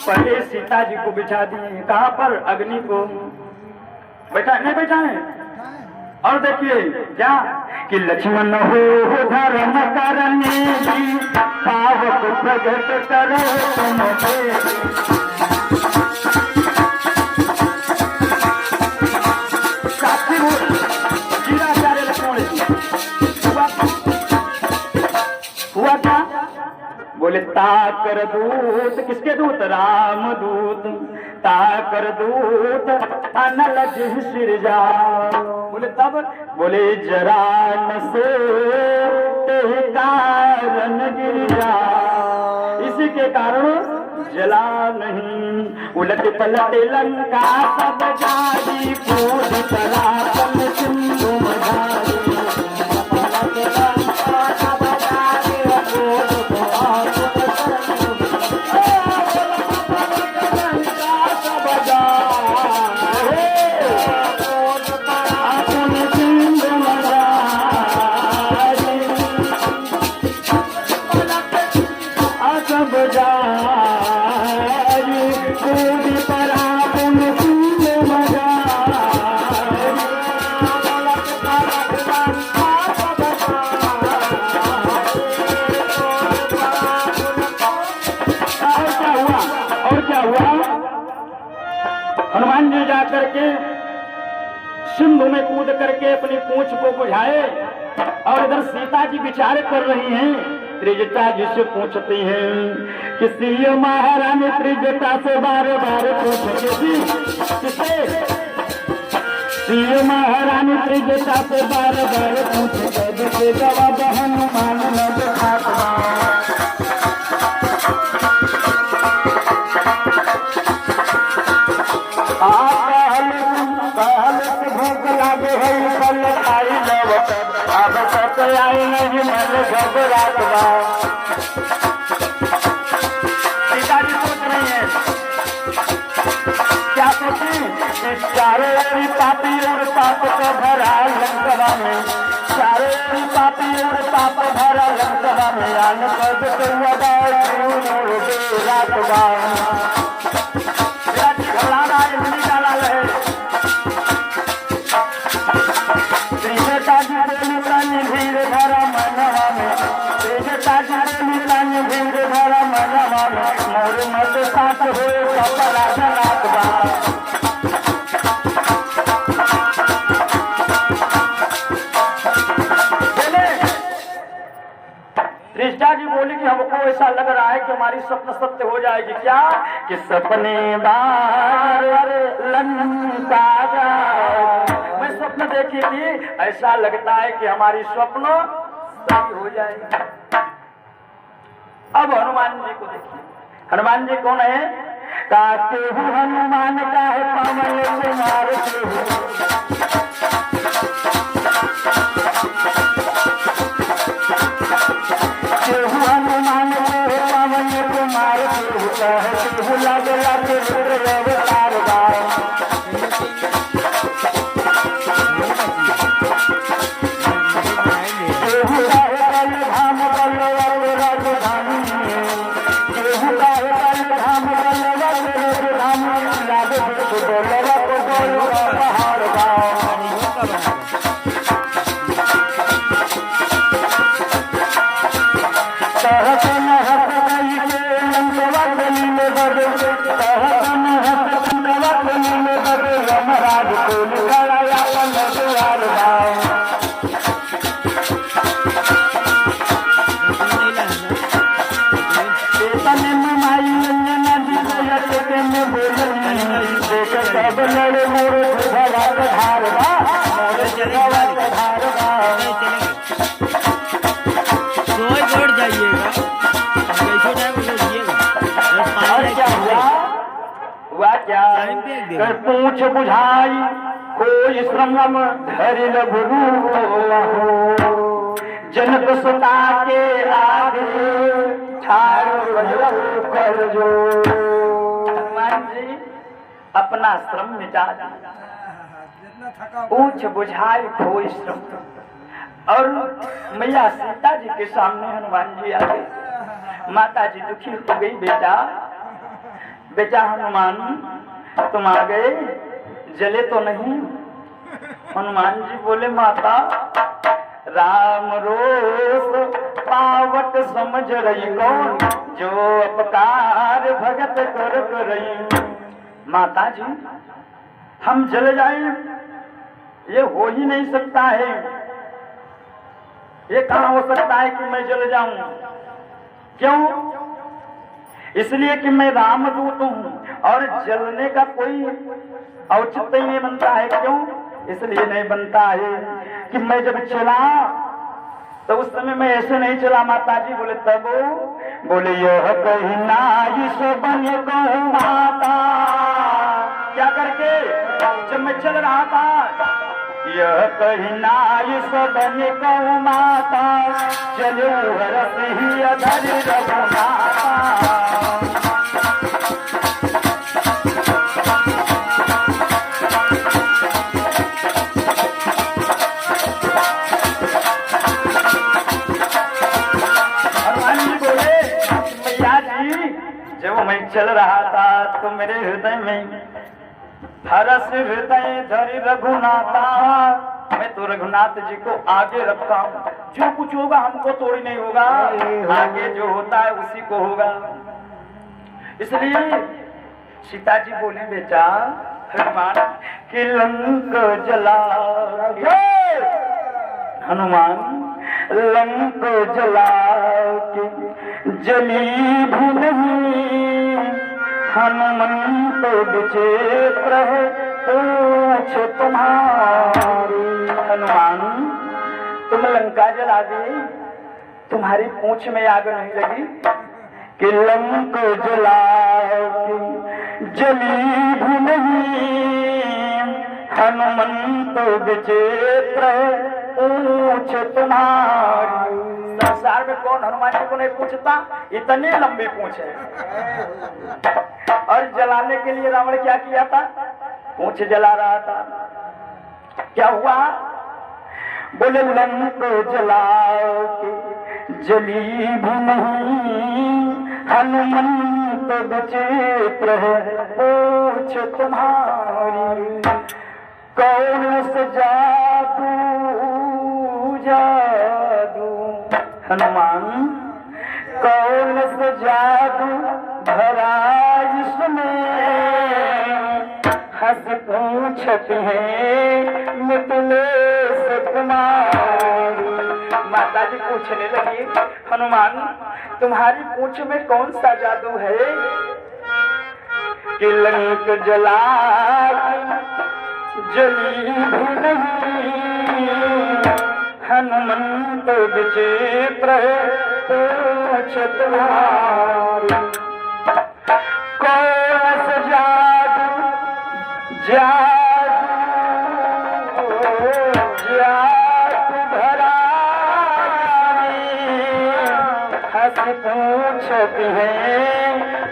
पहले सीता जी को बिठा दिए, कहाँ पर? अग्नि को बैठा नहीं बैठाए। और देखिए क्या कि लक्ष्मण हो धर्म करने की पावक प्रगट करो तुम हुआ क्या? बोले ताकर दूत, किसके दूत? राम दूत। ताकर दूत अनल जिह सिर जा। बोले तब? बोले जरा न से ते कारण गिर जा, इसी के कारण जला नहीं। उलट पलट लंका सब जारी, कूद पराक्रम सिंधु मझारी। हनुमान जी जाकर के सिंधु में कूद करके अपनी पूंछ को बुझाए और इधर सीता जी विचार कर रही हैं। त्रिजटा जी से पूछती हैं कि श्री महारानी त्रिजटा से बार बार पूछती थी, किससे? श्री महारानी त्रिजटा से बार बार पूछते जवाब हनुमान न दिखाता। भूख लागे है फल खाई लवत, अब सत आई नहीं मन घबरात बा। सीता जी सोच रही है, क्या सोची? चारों ओर पापी और पाप का भरा लंका में, चारों ओर पापी और पाप भरा लंका में, आन पद तो रात बा। घबराना इतनी डाला है। भीड़ भरा मनवा में, भीड़ भरा मनवा में, मोर मत साथ हुए कपड़ा जलात बा। त्रिजटा जी बोली कि हमको ऐसा लग रहा है कि हमारी स्वप्न सत्य हो जाएगी। क्या? कि सपने बार लंका जाए। मैं स्वप्न देखी थी, ऐसा लगता है कि हमारी स्वप्न सही हो जाएगी। अब हनुमान जी को देखिए, हनुमान जी कौन है? काते हनुमान का है पवन कुमार हनुमान पवन कुमार लग अवतार कर पूछ बुझाई कोई श्रम धरिल गुरु जनक सुता के आगे कर जो। हनुमान जी अपना श्रम मिटा दिया, पूछ बुझाई कोई श्रम। और मैया सीता जी के सामने हनुमान जी आ गए। माता जी दुखी हो गई, बेटा बेटा हनुमान तुम आ गए, जले तो नहीं? हनुमान जी बोले माता राम रोष पावट समझ रही कौन, जो अपकार भगत कर रही। माता जी हम जल जाए, ये हो ही नहीं सकता है। ये कहाँ हो सकता है कि मैं जल जाऊं? क्यों? इसलिए कि मैं रामदूत हूं और जलने का कोई औचित्य ही नहीं बनता है। क्यों? इसलिए नहीं बनता है कि मैं जब चला तो उस समय मैं ऐसे नहीं चला। माता जी बोले तब बोले यह कहना इस बन को माता, क्या करके? जब मैं चल रहा था, यह कहना इस बन को माता, चलो रस ही अधर रघुनाथा। जब मैं चल रहा था तो मेरे हृदय में हरस हृदय धरि रघुनाथा, मैं तो रघुनाथ जी को आगे रखता हूँ। जो कुछ होगा हमको थोड़ी नहीं होगा, आगे जो होता है उसी को होगा। इसलिए सीता जी बोली बेटा हनुमान कि लंक जला, हनुमान लंक जला के जली भी नहीं, हनुमंत विचित्र है पूछ तुम्हारी। हनुमान तुम लंका जला दी, तुम्हारी पूंछ में आग नहीं लगी कि लंक जला के जली भी नहीं, हनुमंत विचित्र पूछ तुम्हारी। संसार में कौन हनुमान जी को नहीं पूछता? इतनी लंबी पूंछ है। और जलाने के लिए रावण क्या किया था? पूंछ जला रहा था। क्या हुआ? बोले लंक जलाओ के जली भी नहीं, हनुमंत विचित्र है पूछ तुम्हारी। कौन से जादू जादू, हनुमान कौन से जादू भरा इसमें, हंस पूछती है मिथिलेश कुमारी। माता जी पूछने लगी हनुमान तुम्हारी पूंछ में कौन सा जादू है कि लंक जला जली भी नहीं, हनुमंत विचित्र पूछ तुम्हारी। कौन सा जादू जादू जादू भरा, हंस पूछती है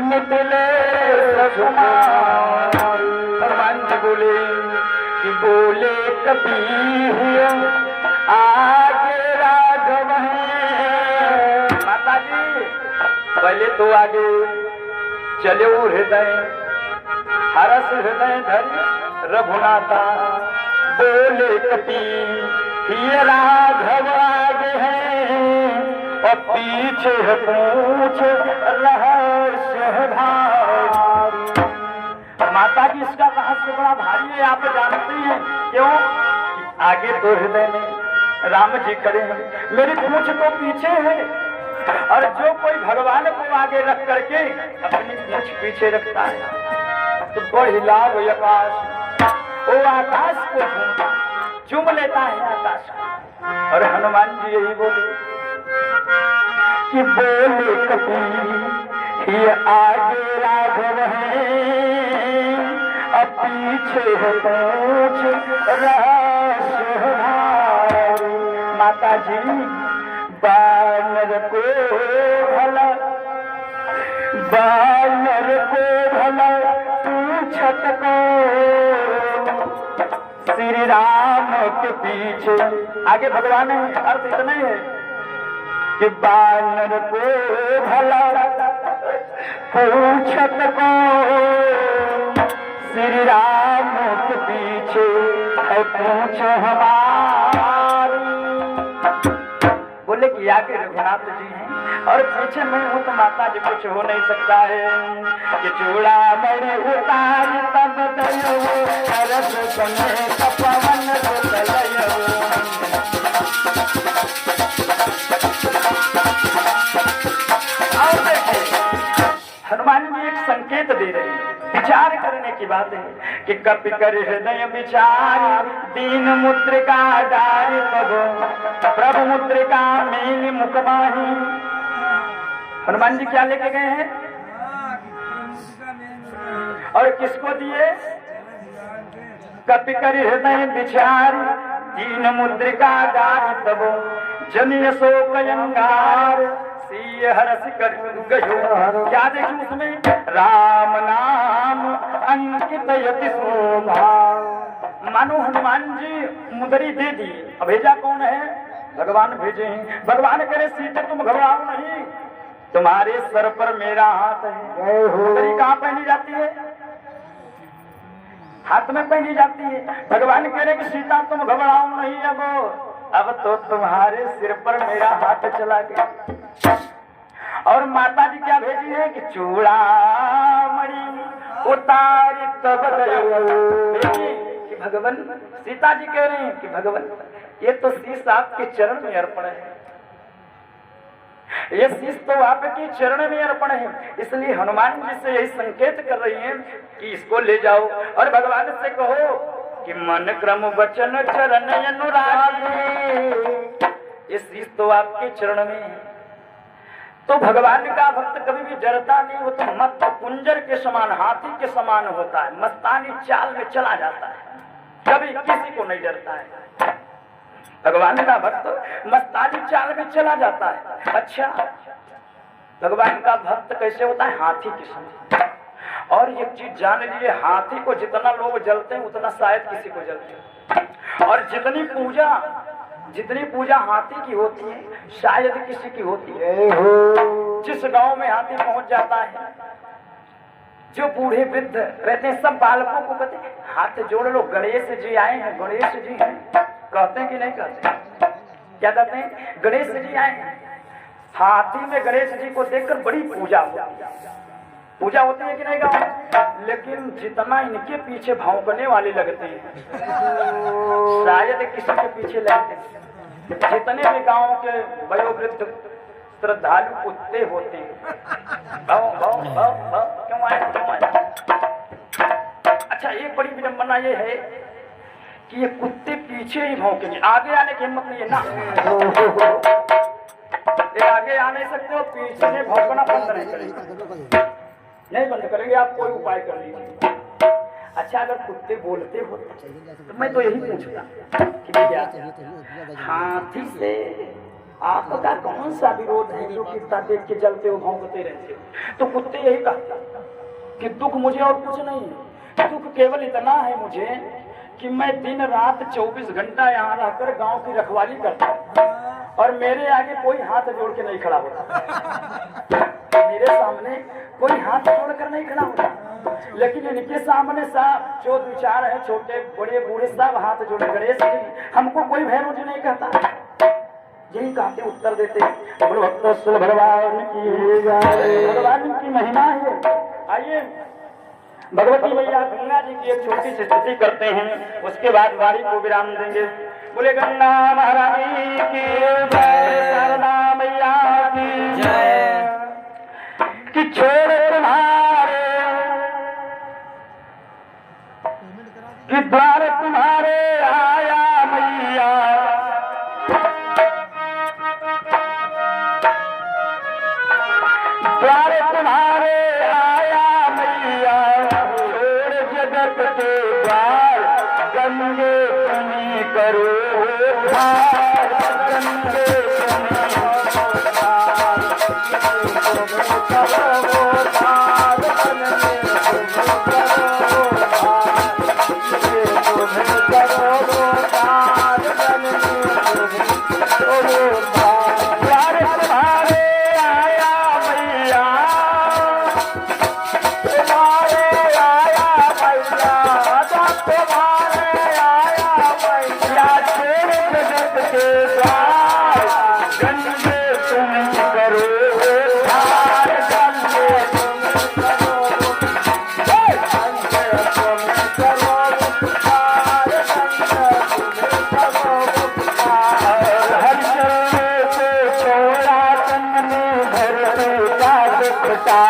मिथिलेश कुमारी। हनुमान जी बोले कि बोले कभी आगे राघव है। माता जी पहले तो आगे चले वो हृदय हरस हृदय धरि रघुनाथा, बोले कपी ये राघव आगे है और पीछे है पूछ रहस्य भारी। माता जी इसका रहस्य बड़ा भारी है, आप जानते हैं क्यों? आगे तो हृदय में राम जी खड़े हैं, मेरी पूंछ तो पीछे है, और जो कोई भगवान को आगे रख करके अपनी पूंछ पीछे रखता है तो बड़ी लाभ आकाश, वो आकाश को चूम लेता है आकाश। और हनुमान जी यही बोले कि बोले कपी ये आगे राघव है अब पीछे है पूछ रहस्य भारी। माता जी बानर को भला पूछत को श्री राम के पीछे आगे भगवान है। अर्थ इतना ही है कि बानर को भला पूछत को श्री राम के पीछे है पूछ हमारी। बोले कि आगे रघुनाथ जी हैं और पीछे मैं हूँ तो माता जी कुछ हो नहीं सकता है कि चूड़ा बड़े उतार तब दयो रस बने पवन हनुमान जी एक संकेत दे रहे हैं, विचार करने की बात है कि कपि कर हृदय विचार दीन मुद्रिका डारि तब प्रभु मुद्रिका मेल मुख माही। हनुमान जी क्या लेके गए हैं और किसको दिए? कपि कर हृदय विचार दीन मुद्रिका डारि तब जन शोक अंगार सिय हरस कर गयो। क्या देखूं उसमें? राम नाम अंकित यति शोभा। मानो हनुमान जी मुदरी दे दी। अब भेजा कौन है? भगवान भेजे हैं। भगवान करे सीते तुम घबराओ नहीं, तुम्हारे सर पर मेरा हाथ है। मुदरी कहाँ पहनी जाती है? हाथ में पहनी जाती है। भगवान कह रहे कि सीता तुम घबराओ नहीं, अब तो तुम्हारे सिर पर मेरा हाथ चला गया। और माता जी क्या भेजी है कि चूड़ा मणि उतारी तब कि भगवान सीता जी कह रहे हैं कि भगवान ये तो शीश आपके चरण में अर्पण है, ये शीश तो आपके चरण में अर्पण है। इसलिए हनुमान जी से यही संकेत कर रही हैं कि इसको ले जाओ और भगवान से कहो कि मन क्रम वचन चरण अनुरागी, ये शीश तो आपके चरण में है। तो भगवान का भक्त कभी भी डरता नहीं, वो तो मत कुंजर के समान हाथी के समान होता है, मस्तानी चाल में चला जाता है, कभी किसी को नहीं डरता है। भगवान का भक्त मस्तानी चाल में चला जाता है। अच्छा, भगवान का भक्त कैसे होता है? हाथी के समान। और एक चीज जान लीजिए, हाथी को जितना लोग जलते हैं उतना शायद किसी को जलते हैं, और जितनी पूजा हाथी की होती है शायद किसी की होती है। जिस गांव में हाथी पहुंच जाता है, जो बूढ़े वृद्ध रहते हैं सब बालकों को कहते हैं हाथ जोड़ लो, गणेश जी आए हैं, गणेश जी हैं। कहते हैं कि नहीं कहते? क्या कहते हैं? गणेश जी आए हैं। हाथी में गणेश जी को देखकर बड़ी पूजा होती है कि नहीं गाँव में? लेकिन जितना इनके पीछे भौंकने वाले लगते हैं शायद किसी के पीछे लगते हैं। जितने भी गांव के वयोवृद्ध श्रद्धालु कुत्ते होते हैं, भाव भाव भाव भाव क्यों आए? अच्छा, एक बड़ी विडंबना ये है कि ये कुत्ते पीछे ही भौंकेंगे, आगे आने की हिम्मत नहीं है ना। ये आगे आ नहीं सकते हो, पीछे से भौंकना बंद नहीं करेंगे, नहीं बंद करेंगे। आप कोई उपाय कर लीजिए। अच्छा, अगर कुत्ते बोलते होते तो मैं तो यही पूछता कि भैया हाथी से आपका कौन सा विरोध है जो कितना देख के जलते हो, भौंकते रहते हो? तो कुत्ते यही कहता कि दुख मुझे और कुछ नहीं है, दुख केवल इतना है मुझे कि मैं दिन रात 24 घंटा यहाँ रहकर गांव की रखवाली करता हूँ और मेरे आगे कोई हाथ जोड़ के नहीं खड़ा होता, मेरे सामने कोई हाथ जोड़कर नहीं खड़ा होता। लेकिन इनके सामने सब जो विचार है, छोटे बड़े बूढ़े सब हाथ जोड़े, गणेश जी हमको कोई भैरव जी नहीं कहता, यही कहते उत्तर देते भगवान की महिमा है। आइए भगवती मैया गंगा जी की एक छोटी सी स्तुति करते हैं, उसके बाद वाणी को विराम देंगे। बोले गंगा महारानी की जय, शारदा मैया की जय। कि छोड़ तुम्हारे कि द्वार तुम्हारे आया मैया, द्वार तुम्हारे आया मैया, छोड़ जगत के द्वार गंगे तुम्हें करो उद्धार, गंगे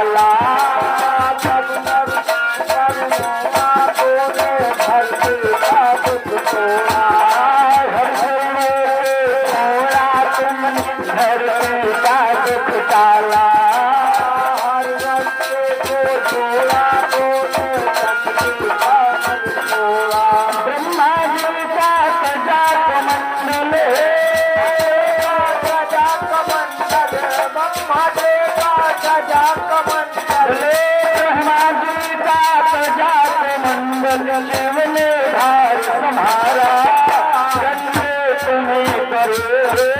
डाला तब नर करुणा तूने धरती का दुख तोड़ा तुमने धरती का दुख टाला हर रस्ते को छोड़ा तूने धरती का दुख तोड़ा ब्रह्मा जी का सजा कमंडल सजा कमंडल ब्रह्मा जी का सजा कमंडल ब्रह्मा जी का सजा कमंडल शिव ने भार संभारा गंगे तुम्हें करे